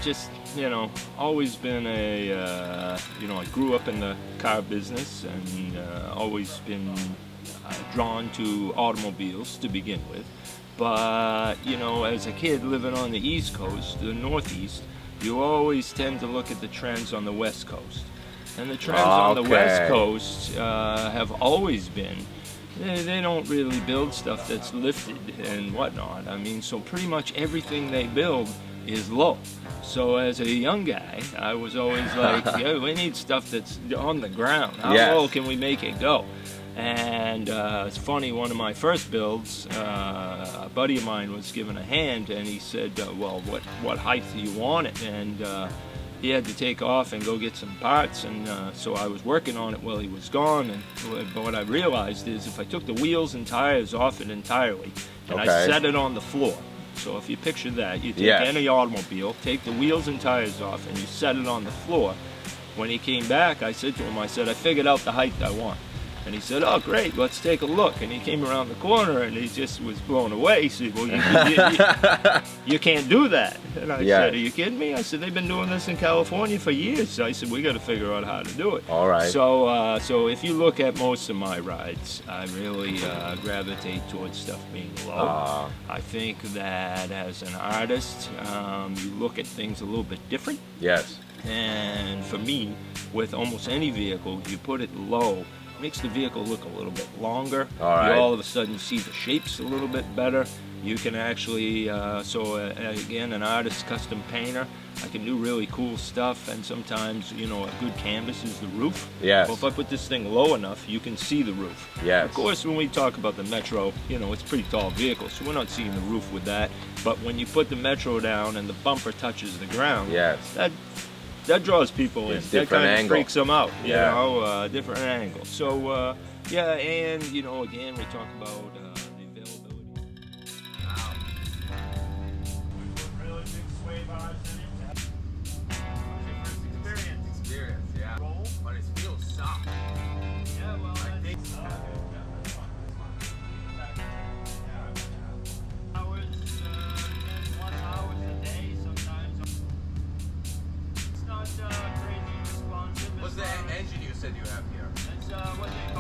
just, you know, always been a, you know, I grew up in the car business and always been drawn to automobiles to begin with. But, you know, as a kid living on the East Coast, the Northeast, you always tend to look at the trends on the West Coast. And the trends on the West Coast have always been, they don't really build stuff that's lifted and whatnot. I mean, so pretty much everything they build is low. So as a young guy, I was always like, yeah, we need stuff that's on the ground. How low can we make it go? And it's funny, one of my first builds, a buddy of mine was given a hand, and he said, well, what height do you want it? And he had to take off and go get some parts, and so I was working on it while he was gone. And but what I realized is if I took the wheels and tires off it entirely, and I set it on the floor, so if you picture that, you take any automobile, take the wheels and tires off, and you set it on the floor. When he came back, I said to him, I figured out the height I want. And he said, oh, great, let's take a look. And he came around the corner, and he just was blown away. He said, well, you can't do that. And I said, are you kidding me? I said, they've been doing this in California for years. So I said, we got to figure out how to do it. All right. So, so if you look at most of my rides, I really gravitate towards stuff being low. I think that as an artist, you look at things a little bit different. Yes. And for me, with almost any vehicle, you put it low, makes the vehicle look a little bit longer. You all of a sudden see the shapes a little bit better. You can actually, again, an artist, custom painter, I can do really cool stuff, and sometimes, you know, a good canvas is the roof. Yes. Well, if I put this thing low enough, you can see the roof. Yes. Of course, when we talk about the Metro, you know, it's a pretty tall vehicle, so we're not seeing the roof with that. But when you put the Metro down and the bumper touches the ground, that draws people in. That kind of freaks them out, you know, different angle. So, yeah, and, you know, again, we talk about the availability. Wow. We put really big sway bars in it. What's your first experience? Yeah. Roll? But it feels soft. Yeah, well, I think so. What's the engine you said you have here? It's what they